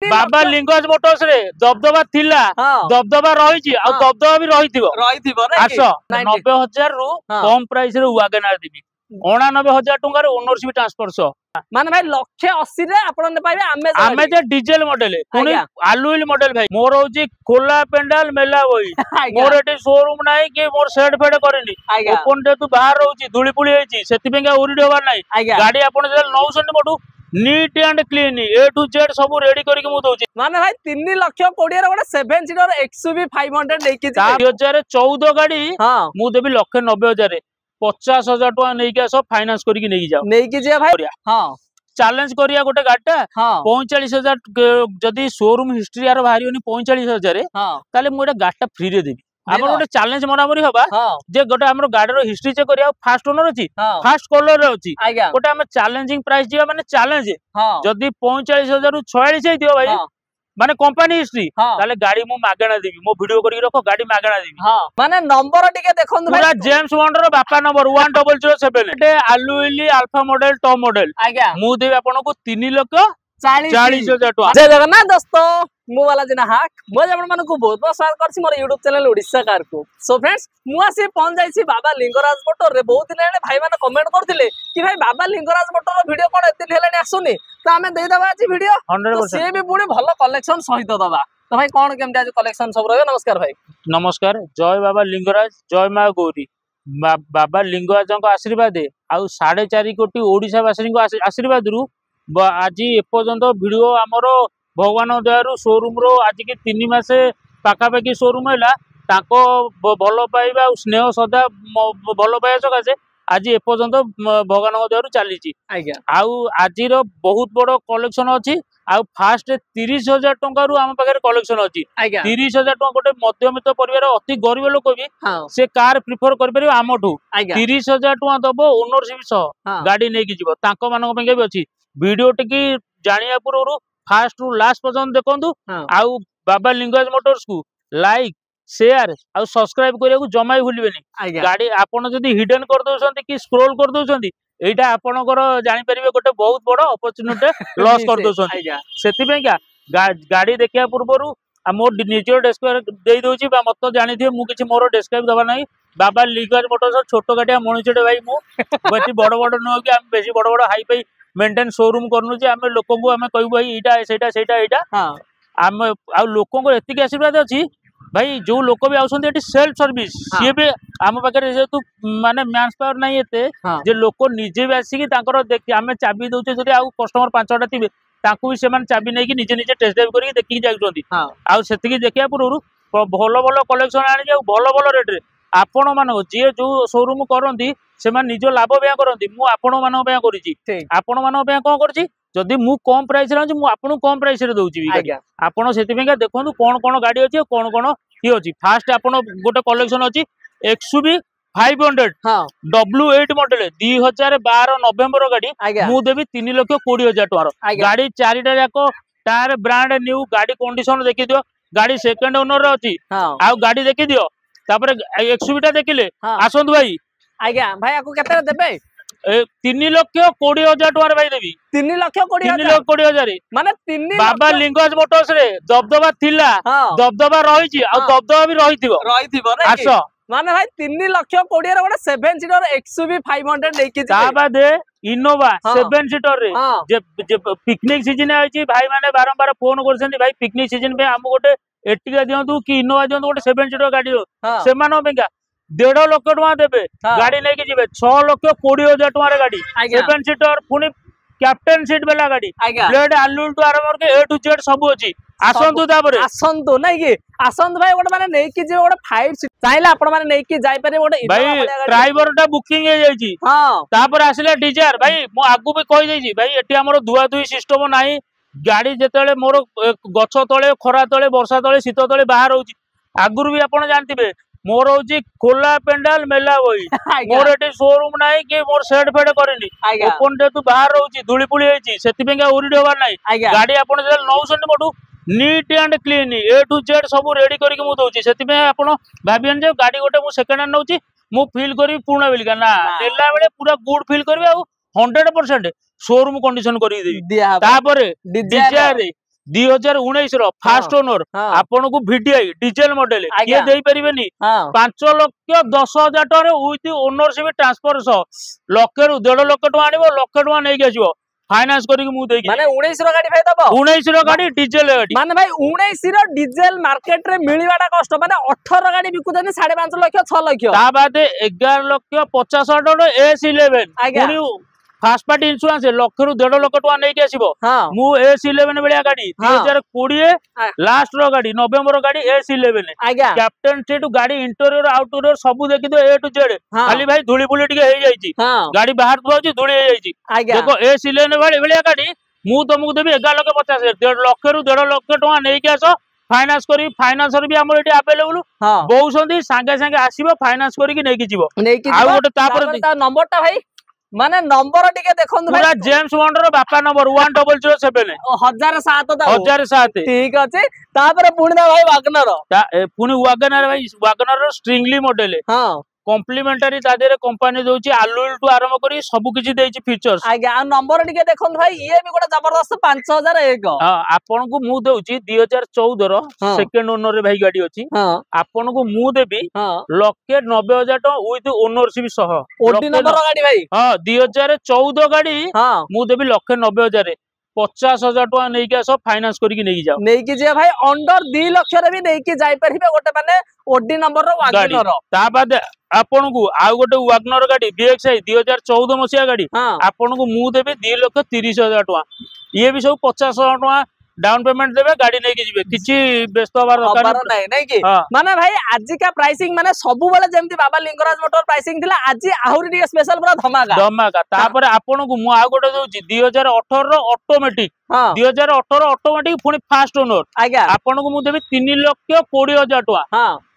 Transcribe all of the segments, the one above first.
बाबा Lingaraj Motors रे दबदबा थिला दबदबा रही आ दबदबा भी रही आस 90,000 रु कम प्राइस रे वागनर देबी 89,000 टंका रे ओनरशिप ट्रांसफर सो माने भाई 180 रे आपण पाइबे आमे जे डीजल मॉडल पुनी आलुइल मॉडल भाई मोर होची खोला पेंडाल मेला होई मोर एटी शोरूम नाही कि मोर सेट फेड करेनी ओपन जे तू बाहर रहउची धुली पुली हेची सेति पेंगा उरिड होबार नाही गाड़ी आपण जे नौसन मोटू neat and clean A to Z सब रेडी करके मु दउची माने भाई 3,20,000 रे गोटे 7 सीटर एक्सयूवी 500 लेके 2014 गाड़ी मु देबी 1,90,000 रे 50,000 टका नहीं के आसो फाइनेंस करके नहीं जाओ नहीं की जे भाई हां चैलेंज करिया गोटे गाड़ीटा 45,000 जदी शोरूम हिस्ट्री यार बाहरी होनी 45,000 ताले मु एटा गाड़ीटा फ्री रे देबी आपण गोटे चैलेंज मरामरी हबा जे गोटे हमर गाड़ी रो हिस्ट्री चेक करिया फास्ट ओनर अछि फास्ट कलर रे अछि गोटे हम चैलेंजिंग प्राइस दिया माने चैलेंज जदी 45,000 रु 46 हे दियो भाई माने कंपनी हिस्ट्री ताले गाड़ी मु मागणा देबी मो वीडियो करी रखो गाड़ी मागणा देबी माने नंबर टिके देखंतु पूरा जेम्स बॉन्ड रो बापा नंबर 1007 एटे आलुइली अल्फा मॉडल टॉप मॉडल मु देबी आपन को 3,40,000 टका जय जगन्नाथ दोस्तों मु वाला जना हाक मो आपण मन को बहुत बहुत स्वागत करछि मोर YouTube चैनल ओडिसा कार को सो फ्रेंड्स मु आसी पहुंच जाईछि बाबा लिंगराज मोटर रे बहुत दिन हेले भाई माने कमेंट करथिले कि भाई बाबा लिंगराज मोटर रो वीडियो कोन एते हेलेनी आसुनी तो हमें दे दबा अछि वीडियो 100% से भी पुणी भलो कलेक्शन सहित दबा तो भाई कोन केमते आज कलेक्शन सब रहबे नमस्कार भाई नमस्कार जय बाबा लिंगराज जय मां गौरी बाबा लिंगराज को आशीर्वाद आ 4.5 कोटी ओडिसा वासी को आशीर्वाद रु आज एपर्यंत वीडियो आमर भगवान दयारु शोरूम रो आज के 3 मासे पाखापाखि शोरूम है भल पाइबा स्नेह सदा भल पाइबा सकाशे आज एपर्यंत भगवान दयारु चली आज बहुत बड़ कलेक्शन अच्छी आ फास्ट 30,000 टंका रु आम पाखे कलेक्शन अच्छी 30,000 टंका गोटे मध्यमित परिवार अति गरीब लोक भी से कार प्रिफर कर आमठू 30,000 टंका दब ओनरशिप सह गाड़ी नहीं जीव तांको मानक भी अच्छी वीडियो टी जानिया पूर्व फास्ट रु लास्ट पर्यंत देखंतु आउ बाबा लिंगराज मोटर्स को लाइक शेयर आ सब्सक्राइब करिया को जमाई भूलिबेनी गाड़ी आपण जदी हिडन कर दोछंती कि स्क्रॉल कर दोछंती एटा आपनकर जानि परिबे गोटे बहुत बड़ अपॉर्चुनिटी लॉस कर दोछंती सेति पे क्या गाड़ी देखिया पूर्वरु आ मोर निजर डिस्क्राइब देई दोची बा मत जानि थे मु किछि मोर डिस्क्राइब दबा नाही बाबा लिंगराज मोटर्स छोटो गाड़िया मनुष्यटे भाई मु बेसी बड़ बड़ न कि हम बेसी बड़ बड़ हाई फाई मेंटेन शोरूम करनु जे आमे लोक को आमे कहू भाई एटा सेटा सेटा एटा आमे आ लोक को एतिक आशीर्वाद अछि भाई जो लोक भी आउछन्ती एटी सेल्फ सर्विस सी भी आम पाखे जेतु माने मैंस पावर नहीं एते जे लोक निजे भी आसी कि तांकर देखि आमे चाबी दउचे जदी आ कस्टमर 5टा थिबे ताकू भी सेमान चाबी नै कि निजे निजे टेस्ट ड्राइव करके देखि जाउछन्ती आ सेतिकी देखिया पुरु भलो भलो कलेक्शन आनी जाउ भलो भलो रेट रे आपण मानो जे जो शोरूम करंती सेमान निजो लाभ बया करंती मु आपण मानो बया करिछि आपण मानो बया कोन करछि जदी मु कम प्राइस रे मु आपन कम प्राइस रे दउछि आपण सेति बेगा देखंतु कोन कोन गाड़ी अछि कोन कोन की अछि फास्ट आपण गोटे कलेक्शन अछि एक्सयूवी 500 W8 मॉडल 2012 नवंबर गाड़ी मु देबी 3,20,000 टका गाड़ी चारिटा जाको टायर ब्रांड न्यू गाड़ी कंडीशन देखि दियो गाड़ी सेकंड ओनर रे अछि आ गाड़ी देखि दियो तापर एक्सयूवी टा देखिले आसंतु भाई आज्ञा भाई आपको केते देबे 3,20,000 टका भाई देबी 3,20,000 माने बाबा लिंगराज मोटर्स रे दबदबा थिला दबदबा रही आ दबदबा भी रहिथिबो आस माने भाई 3,20,000 रे गोटे 7 सीटर एक्सयूवी 500 लेके ता बाद इनोवा 7 सीटर रे जे पिकनिक सीजन आइची भाई माने बारंबार फोन करछन्ती भाई पिकनिक सीजन पे हम गोटे एटिका दियंतु कि इनोवा दियंतु गोटे 7 सीटर गाड़ी से मानो बेगा 1.5 लाख टका देबे गाड़ी लेके जिबे 6,20,000 टका रे गाड़ी 7 सीटर पुनी कैप्टन सीट वाला गाड़ी ब्लेड आलुल टू आरंभ के ए टू जेड सब अछि आसंतु ताबरे आसंतु नै कि आसंतु भाई गोटे माने नै कि जे गोटे 5 सीट चाहेला आपण माने नै कि जाई पारे गोटे भाई ड्राइवर टा बुकिंग हे जाई छी तापर आसिले डिजायर भाई मो आगु भी कहि देई छी भाई एटी हमर दुआ दुई सिस्टम नाही गाड़ी जेतेले मोर गछ तळे खरा तळे वर्षा तळे शीत तळे बाहर होउची आगुर भी आपण जानथिबे मोर होची खोला पेंडाल मेला होई मोर एटी शोरूम नाही कि मोर सेट फेड करेनी ओपन जे तू बाहर होउची धुली पुली हेची सेति बेगा उरिड होबार नाही गाड़ी आपण जे नौसन मोटू neat and clean A to Z सब रेडी करके मु दउची सेति बे आपण भाबियन जे गाड़ी गोटे मु सेकंड हैंड नउची मु फील करी पुराना बिल ना नेला बेले पूरा गुड फील करबे आ 100% शोरूम कंडीशन करी देबी तापरे डिजायर 2019 रो फास्ट ओनर आपन को VDI डीजल मॉडल ये देई परिबेनी 5,10,000 टका विथ ओनरशिप ट्रांसफर सह लक्ष रु 1.5 लाख टका आनिबो लक्ष टका नै आसीबो फाइनांस करिक मु देकी माने 19 रो गाड़ी भाई दबो 19 रो गाड़ी डीजल गाड़ी माने भाई 19 रो डीजल मार्केट रे मिलिबाटा कष्ट माने 18 गाड़ी बिकुतनी 5.5 लाख 6 लाख ता बाद 11 लाख 50,000 टका S11 पुनी फास्ट पार्टी इंश्योरेंस लक्ष रु 1.5 लाख टका नै आसीबो मु S11 बेलिया गाड़ी 2020 लास्ट रो गाड़ी नवंबर गाड़ी S11 कैप्टन सीट गाड़ी इंटीरियर आउटडोर सब देखि दो A to Z खाली भाई धूली बुली टिके हे जाईची गाड़ी बाहर दुआची धूली हे जाईची देखो S11 बेलिया गाड़ी मु तुमको देबी 11 लाख 50 लक्ष रु 1.5 लाख टका नै के आसो फाइनांस करी फाइनांसर भी हमर एटी अवेलेबल बहुसंदी संगे संगे आसीबो फाइनांस करी कि नै कि जीवो आ गोटे तापर नंबर टा भाई माने नंबर टिके देखंतु पूरा जेम्स बॉन्ड रो बापा नंबर 1007 1007 ठीक अछि तापर पुणी भाई वागनर पुणी वागनर भाई वागनर रो स्ट्रिंगली मॉडल हां कॉम्प्लीमेंटरी तादेरे कंपनी दोची आलुइल टू आरंभ करी सब किछि देछि फीचर्स आगे आ नंबर टिके देखंतु भाई ये भी गोटे जबरदस्त 5001 हां आपन को मु दोची 2014 रो सेकंड ओनर रे भाई गाड़ी अछि आपन को मु देबी 1,90,000 टका विथ ओनरशिप सह ओडी नंबर गाड़ी भाई हां 2014 गाड़ी मु देबी 1,90,000 50,000 टका नै के सब फाइनांस करी कि नै जाओ नै कि जे भाई अंडर 2 लाख रे भी नै कि जाई परिबे गोटे माने ओडी नंबर रो वागनर ता बाद आपन को आ गोटे वागनर गाड़ी BXI 2014 मसिया गाड़ी आपन को मु देबे 2,30,000 टका ये भी सब 50,000 टका डाउन पेमेंट देबे गाड़ी नै कि जिवे किछि व्यस्त होबार दरकार नै कि माने भाई आज का प्राइसिंग माने सब बेले जेमति बाबा लिंगराज मोटर प्राइसिंग थिला आज आहुरी डी स्पेशल पूरा धमाका तापर आपन को मु आ गोटे दोची 2018 रो ऑटोमेटिक 2018 ऑटोमेटिक पुनी फास्ट ओनर आपन को मु देबी 3,20,000 टका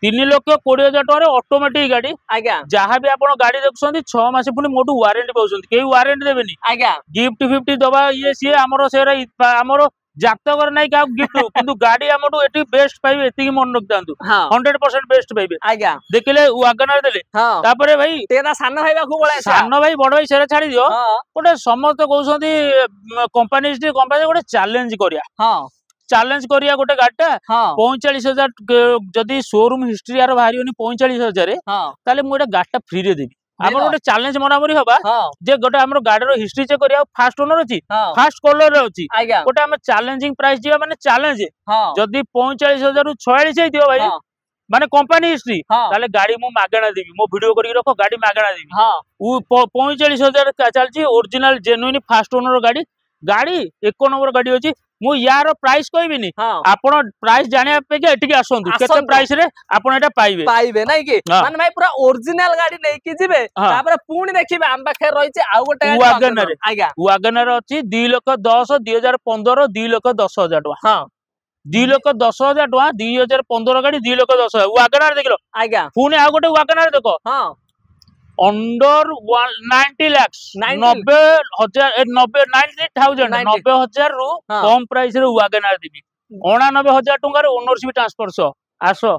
3,20,000 टका रे ऑटोमेटिक गाड़ी जहां भी आपन गाड़ी देखुसंती 6 मास पुनी मोटू वारंटी पाउसंती केही वारंटी देबेनी गिफ्ट 50 दबा ये सी हमरो सेरा हमरो जातकर नाही का गिफ्ट किंतु गाड़ी हमटू एटी बेस्ट पाइबे एती की मन रखतांतु 100% बेस्ट पाइबे देखले वागनर देले तापरे भाई तेरा सान भाई बाखु बळे सान भाई बड़ भाई सेरा छाडी दियो गोटे समस्त कहउसंती कंपनी गोटे चैलेंज करिया चैलेंज करिया गोटे गाड़ीटा 45,000 जदी शोरूम हिस्ट्री यार बाहरियोनी 45,000 ताले मु एटा गाड़ीटा फ्री रे देबी आपण गोटे चैलेंज मरामरी हबा जे गोटे हमरो गाड़ी रो हिस्ट्री चेक करिया फास्ट ओनर अछि फास्ट कलर रे अछि गोटे हम चैलेंजिंग प्राइस दिया माने चैलेंज जदी 45,000 रु 46 दियो भाई माने कंपनी हिस्ट्री ताले गाड़ी मु मागणा देबी मो वीडियो करी रखो गाड़ी मागणा देबी उ 45,000 चलची ओरिजिनल जेन्युइन फास्ट ओनर गाड़ी गाड़ी 1 नंबर गाड़ी अछि मु यार प्राइस कहबिनी आपण प्राइस जानिया पे के एटिके आसंतु केते प्राइस रे आपण एटा पाइबे नै कि माने भाई पूरा ओरिजिनल गाड़ी नै कि जिवे तापर पुणी देखिबे हम पाखे रहिছে आ गोटे वागनर वागनर अछि 2,10,000 2015 2,10,000 टका हां 2,10,000 टका 2015 गाड़ी 2,10,000 वागनर देखलो पुणी आ गोटे वागनर देखो हां अंडर 90 लाख 90,000 रु कम प्राइस रे वागनर देबी 89,000 टका रे ओनरशिप ट्रांसफर सो आसो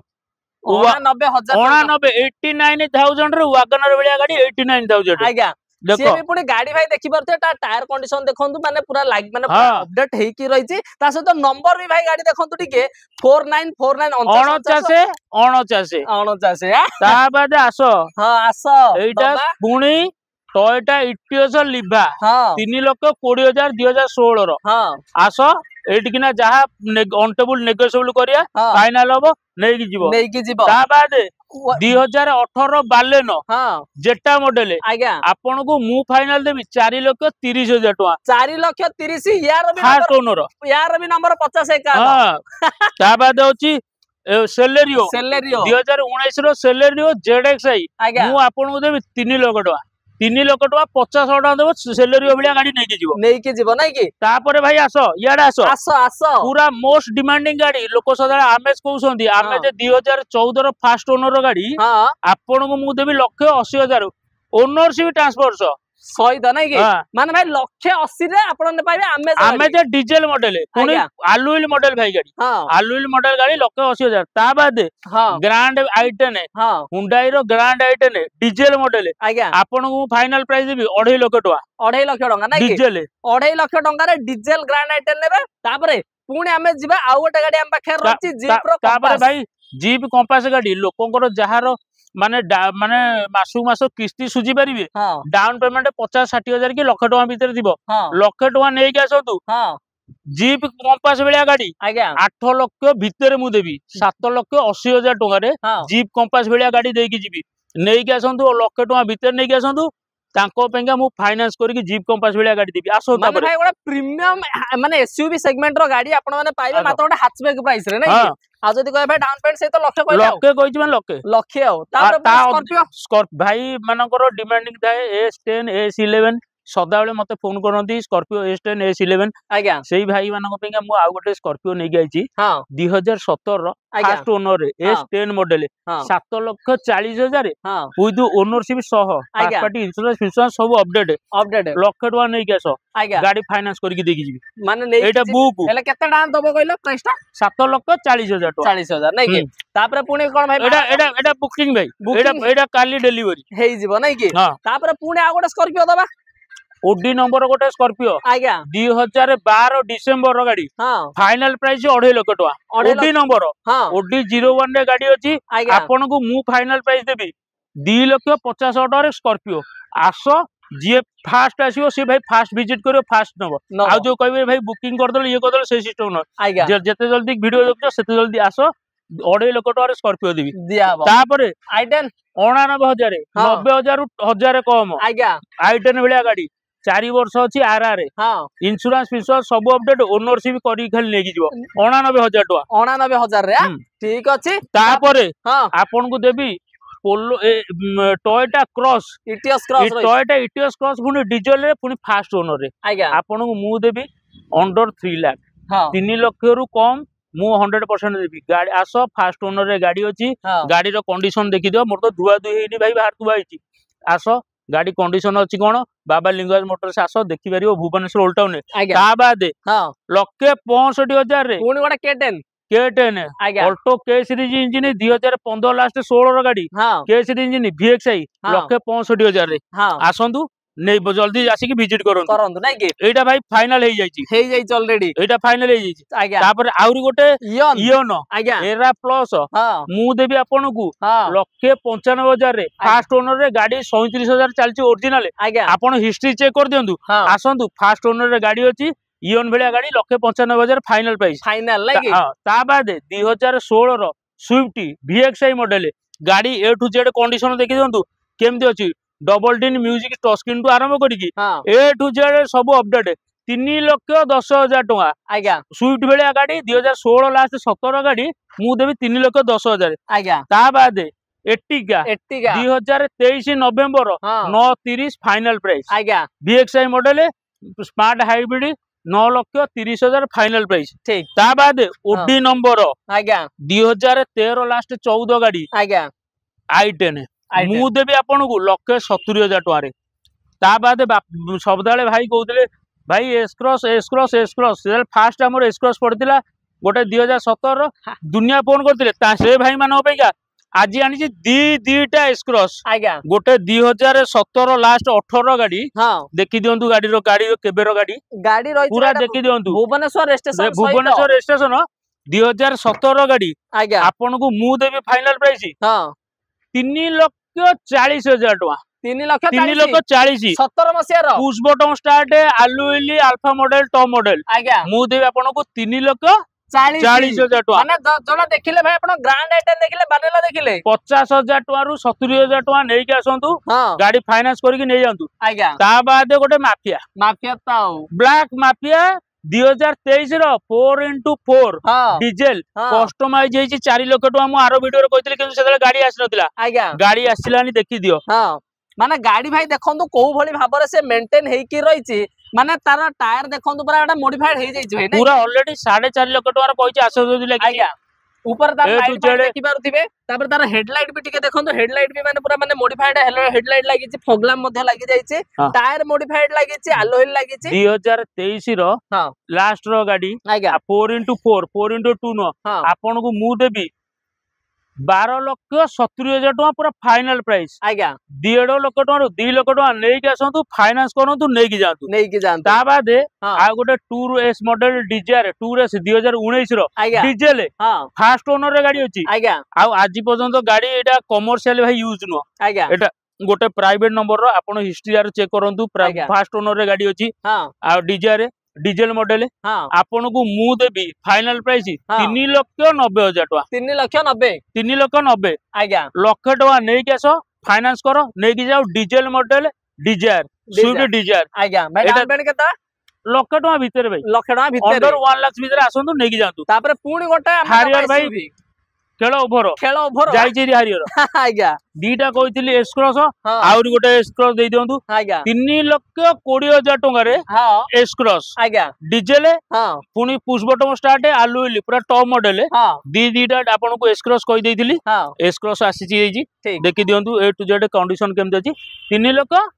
89,000 रे वागनर बेलिया गाड़ी 89,000 देखो भी पुणी गाड़ी भाई देखि परते ता टायर कंडीशन देखंतु माने पूरा लाइक माने अपडेट हेई की रहिछि ता सहित नंबर भी भाई गाड़ी देखंतु टिके 4949 49 ता बाद आसो हां आसो एटा पुणी टोयोटा इटियोस लिभा 3,20,000 2016 रो आसो एटिकिना जहा ऑनटेबल नेगोशिएबल करिया फाइनल होबो नै कि जीवो ता बाद 2018 बालेनो जेटा मॉडल आपन को मु फाइनल देबी 4,30,000 टका 4,30,000 यार भी फास्ट ओनर यार भी नंबर 50 का ता बाद होची सेलेरियो 2019 रो सेलेरियो ZXi मु आपन को देबी 3 लाख टका 3 लाख टका 50,000 टका देबो सेलेरियो बेलिया गाड़ी नै कि जीवो नै कि तापरे भाई आसो याडा आसो पूरा मोस्ट डिमांडिंग गाड़ी लोक सदा आमेज कहउसंदी आमे जे 2014 रो फास्ट ओनर रो गाड़ी आपन को मु देबी 1,80,000 ओनरशिप ट्रांसफर सहित नहीं कि माने भाई 180 रे आपण पाइबे अमेजर डीजल मॉडल पुनी आलुइल मॉडल भाई गाड़ी आलुइल मॉडल गाड़ी 180,000 ता बाद ग्रैंड i10 हुंडई रो ग्रैंड i10 डीजल मॉडल आपण को फाइनल प्राइस देबी 2.5 लाख टका 2.5 लाख टका नहीं डीजल 2.5 लाख टका रे डीजल ग्रैंड i10 नेबे तापरे पुनी हमें जिबा आ गोटे गाड़ी हम पाखे रहछि जीप रो तापरे भाई जीप कंपास गाड़ी लोकंकर जहार माने माने मासु मास किस्ती सुझी पारिबे डाउन पेमेंट 50-60,000 की लाख टका भीतर दिबो लाख टका नै के आसतु जीप कंपास बेलिया गाड़ी 8 लाख भीतर मु देबी 7,80,000 टका रे जीप कंपास बेलिया गाड़ी देकी जीबी नै के आसतु लाख टका भीतर नै के आसतु तांको पेंगा मु फाइनेंस करके जीप कंपास बेलिया गाड़ी देबी आसो माने भाई गोटे प्रीमियम माने एसयूवी सेगमेंट रो गाड़ी आपण माने पाइबे मात्र गोटे हैचबैक प्राइस रे नै आ जदी कहबे डाउन पेमेंट से तो लाख कहले लाख कहिछ मन लाख आ तापर स्कॉर्पियो भाई मानकर डिमांडिंग थाए S10 S11 सदाबेले मते फोन करंती स्कॉर्पियो S10 S11 आज्ञा सेही भाई मानक पेंगा मु आ गोटे स्कॉर्पियो नै गैछि 2017 रो फर्स्ट ओनर रे S10 मॉडल 7,40,000 विथ ओनरशिप सह फर्स्ट पार्टी इंश्योरेंस सब अपडेट लाख टका नै के आसो गाड़ी फाइनेंस करके देकी जीबी माने एटा बुक हेले केते दाम दबो कहलो प्राइस ता 7,40,000 टका 40,000 नै कि तापर पुणी कोन भाई एटा बुकिंग भाई एटा काली डिलीवरी हेई जीवो नै कि तापर पुणी आ गोटे स्कॉर्पियो दबा ओडी नंबर गोटे स्कॉर्पियो आज्ञा 2012 डिसेंबर रो गाड़ी फाइनल प्राइस 2.5 लाख टका ओडी नंबर ओडी 01 रे गाड़ी अछि आपन को मु फाइनल प्राइस देबी 2,50,000 टका रे स्कॉर्पियो आसो जे फास्ट आसीओ से भाई फास्ट विजिट करियो फास्ट नंबर आ जो कहबे भाई बुकिंग कर दल ये कर दल से सिस्टम न जते जल्दी वीडियो देखो सेते जल्दी आसो 2.5 लाख टका रे स्कॉर्पियो देबी तापरे i10 99,000 90,000 1000 कम आज्ञा i10 बेलिया गाड़ी 4 वर्ष अछि आरआर इंश्योरेंस फिश्योरेंस सब अपडेट ओनरशिप करी खाली नेकी जिवो 99,000 टका 99,000 रे ठीक अछि तापरे आपन को देबी Polo Toyota cross Toyota Etios cross पुनी डीजल रे पुनी फास्ट ओनर रे आपन को मु देबी अंडर 3 लाख 3 लाख रु कम मु 100% देबी गाड़ी आसो फास्ट ओनर रे गाड़ी अछि गाड़ी रो कंडीशन देखि दियो मोर तो धुआ धुई हेनी भाई बाहर धुआ हिची आसो गाड़ी कंडीशन अछि कोन बाबा लिंगराज मोटर्स आसो देखि परियो भुवनेश्वर ओल्ड टाउन ता बाद 1,65,000 रे पुनी गोटे K10 Alto K series engine 2015 last 16 रो गाड़ी K सीरीज इंजन VXI 1,65,000 रे आसंतु नै जल्दी आसी विजिट करंतु नै कि एटा भाई फाइनल हे जाई ऑलरेडी एटा फाइनल हे जाई तापर आउरी गोटे इयोन एरा प्लस मु देबी आपन को 1,95,000 रे फास्ट ओनर रे गाड़ी 37,000 चलची ओरिजिनल आपन हिस्ट्री चेक कर दियंतु आसंतु फास्ट ओनर रे गाड़ी अछि इयोन भेलिया गाड़ी 1,95,000 फाइनल प्राइस फाइनल लागी ता बाद 2016 रो स्विफ्ट VXI मॉडल गाड़ी A to Z कंडीशन देखि दियंतु केमति अछि डबल डिन म्यूजिक टच स्क्रीन टू आरंभ करिकी A to Z सब अपडेट 3,10,000 टका आज्ञा स्विफ्ट बेलिया गाड़ी 2016 लास्ट 17 गाड़ी मु देबी 3,10,000 आज्ञा ता बाद एटिका 2023 नवेम्बर 9:30 फाइनल प्राइस आज्ञा VXI model smart hybrid 9,30,000 final price ठीक ता बाद ओडी नंबर आज्ञा 2013 लास्ट 14 गाड़ी आज्ञा i10 मु देबी आपन को 1,70,000 टका रे ता बाद सबदाले भाई कहउतले भाई एस क्रॉस फास्ट हमर एस क्रॉस पड़तिला गोटे 2017 दुनिया फोन करतिले ता से भाई मान होपेगा आज आनी दीटा एस क्रॉस आज्ञा गोटे 2017 लास्ट 18 गाड़ी देखि दियंतु गाड़ी केबेरो गाड़ी पूरा देखि दियंतु भुवनेश्वर स्टेशन 2017 गाड़ी आज्ञा आपन को मु देबी फाइनल प्राइस 3,40,000 टका 3,40,000 17 मसिया रो पुश बटन स्टार्ट आलुइली अल्फा मॉडल टॉप मॉडल आज्ञा मु देबी आपन को 3,40,000 टका माने जोना देखिले भाई आपन ग्रैंड आइटम देखिले बानेला देखिले 50,000 टका रु 70,000 टका नै के आसंतु गाड़ी फाइनेंस करके नै जानतु आज्ञा ता बाद गोटे माफिया ताऊ ब्लैक माफिया 2023 रो 4x4 डीजल कस्टमाइज हेची 4 लाख टका मु आरो वीडियो रे कहतिले किंतु सेतले गाड़ी आसी नथिला आज्ञा गाड़ी आसिलानी देखि दियो माने गाड़ी भाई देखंतु को भली भाबरे से मेंटेन हेकी रहिची माने तार टायर देखंतु पूरा एटा मॉडिफाइड हे जाई छै पूरा ऑलरेडी 4.5 लाख टका रे कहछि आसो जोदी लागि आज्ञा ऊपर तार A to light fight Z। देखि पारुथिबे तापर तार हेडलाइट भी टिके देखंतु हेडलाइट भी माने पूरा माने मॉडिफाइड हेडलाइट लागि छि फॉगलैम्प मध्ये लागि जाई छि हाँ। टायर मॉडिफाइड लागि छि एलॉय लागि छि 2023 रो हां लास्ट रो गाड़ी आज्ञा 4x4 4x2 नो हां आपन को मु देबी 12,70,000 टका पूरा फाइनल प्राइस आज्ञा 1.5 लाख टका 2 लाख टका नै के आसंतु फाइनेंस करंतु नै के जांतु नै कि जानत ता बादे हां आ गोटे tour S model Dzire tour S 2019 रो आज्ञा डीजल हां फास्ट ओनर रे गाड़ी अछि आज्ञा आ आज पर्यंत गाड़ी एटा कमर्शियल भाई यूज नो आज्ञा एटा गोटे प्राइवेट नंबर रो आपण हिस्ट्री यार चेक करंतु आज्ञा। फास्ट ओनर रे गाड़ी अछि हां आ डिजायर डीजल मॉडल हां आपण को मु देबी फाइनल प्राइस हाँ। 3,90,000 टका 3,90,000 3,90,000 आज्ञा लक्ष टका नै के आसो फाइनेंस करो नै के जाओ diesel model Dzire Swift Dzire आज्ञा भाई एटा- डाउन पेमेंट केता लक्ष टका भीतर भाई लक्ष टका भितर अंडर 1 लाख भीतर आसंतु नै के जांतु तापर पुणी गोटे हारियर भाई खेल ओभर खेल ओभर जाइछि हारियर आज्ञा दीटा कहतिली एस्क्रॉस हां आउरी गोटे एस्क्रॉस देई दियंतु आज्ञा 3,20,000 टका रे हां एस्क्रॉस आज्ञा डीजल हां पुनी पुश बटन स्टार्ट आलुइली पूरा टॉप मॉडल हां दीटा आपन को एस्क्रॉस कहि देइथिली हां एस्क्रॉस आसीछि एजी ठीक देखि दियंतु ए टू जेड कंडीशन केमति अछि 3,20,000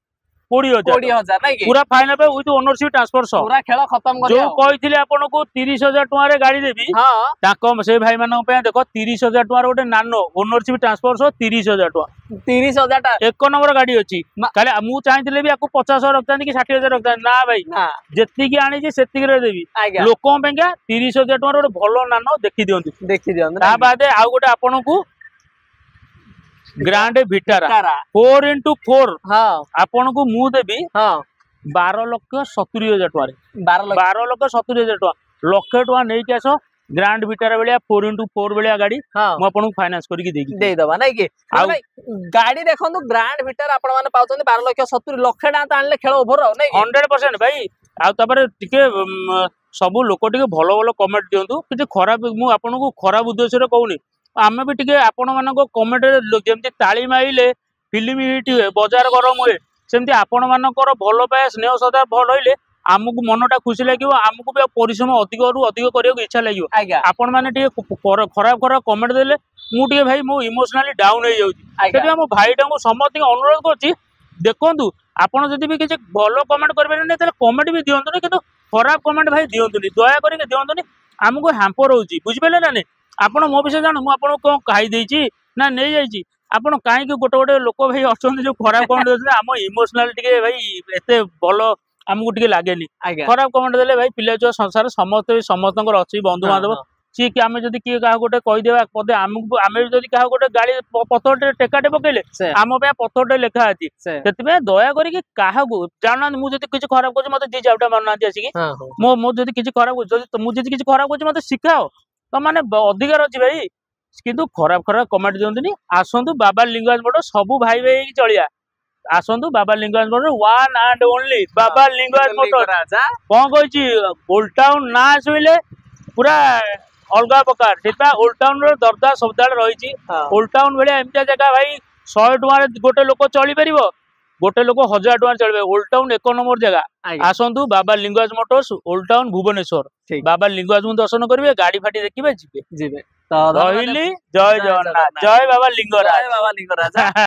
20,000 नहीं कि पूरा फाइनल पे विथ ओनरशिप ट्रांसफर सह पूरा खेल खत्म कर जो कहिथिले आपन को 30,000 टका रे गाड़ी देबी हां ताको से भाई मानन पे देखो 30,000 टका गोटे नानो ओनरशिप ट्रांसफर सह 30,000 टका 30,000 टा एक नंबर गाड़ी अछि मा- खाली मु चाहथिले भी आपको 50,000 रखतानी कि 60,000 रखतानी ना भाई ना जेति की आनी जे सेति रे देबी आज्ञा लोकों पे क्या 30,000 टका गोटे भलो नानो देखि दियंतु देखि दियो ता बादे आउ गोटे आपन को ग्रांड विटारा तारा 4x4 हां आपन को मु देबी हां 12,70,000 टका रे 12 लाख 12,70,000 टका लक्ष टका नै के आसो ग्रांड विटारा बेलिया 4x4 बेलिया गाड़ी हां मु आपन को फाइनेंस करिक देगी दे दबा नहीं कि आउ- भाई गाड़ी देखंतु ग्रैंड विटर आपण माने पाउछन 12,70,000 लक्ष टा ताणले खेल ओभर नहीं कि 100% भाई आ तबरे टिके सब लोक टिके भलो भलो कमेंट दियंतु कि खराब मु आपन को खराब उद्देश्य रे कहूनी आमे भी टिके आपण मानको कमेंट रे जेमति ताली माइले फिल्म हिट हुए बाजार गरम हुए सेमति आपण मानकर भलो पाए स्नेह सदा भल होइले आमको मनटा खुशी लगे आमको भी परिश्रम अधिक रु अधिक करने इच्छा लगे आज्ञा आपण मैंने खराब खराब कमेंट देले मुझे भाई मो इमोशनाली डाउन हो आज्ञा मो भाई टाँग समस्त अनुरोध कर देखु आपड़ जदि भी किसी भल कमेंट करेंगे कमेंट भी दिंतुनि कि खराब कमेंट भाई दिंतुनि दया करके दिंतुनि आमको हैम्पर होची बुझिपारे ना नहीं आपड़ मो विषय जान मुझे कौन कही ना नहीं जाइए आपड़ कहीं गोटे गोटे लोक भाई अच्छा जो खराब कमेंट देते आम इमोशनाल टे भाई एत भल आमको टे लगे आज्ञा खराब कमेंट देले भाई पिला छुआ संसार समस्त समस्त अच्छी बंधु बांधव सी कि आम जब किए क्या गोटे कहीदेवा पदे आमको आम जब क्या गोटे गाड़ी पथर टेकाटे पकेले से आम पथर लिखा अच्छी से से दया करके क्या जाना मुझे किसी खराब कर मत जी जाऊटा मानुना आसिक हां मो जब किसी खराब मुझे किसी खराब कर मत शिखाओ तो मैंने अधिकार अच्छी भाई किंतु खराब खराब कमेंट दिंतुनि आसतु बाबा लिंगायत मठ सबू भाई भाई चलिया आसतु बाबा लिंगायत मठ वन एंड ओनली बाबा लिंगायत मठ राजा कौन कही ओल्ड टाउन ना आसले पूरा अलग प्रकार से ओल्ड टाउन दरदा शब्द रही ओल्ड टाउन भाया एमती जगह भाई 100 टकर गोटे लोक चली पार गोटे लोक 1000 टका चलবে ओल्ड टाउन एक नंबर जगह आसतु बाबा लिंगायत मठ ओल्ड टाउन भुवनेश्वर बाबा लिंगायत दर्शन करेंगे गाड़ी फाटी देखिए जीवे जीवे रही जय जगन्नाथ जय बाबा लिंगराज बाबा लिंगराज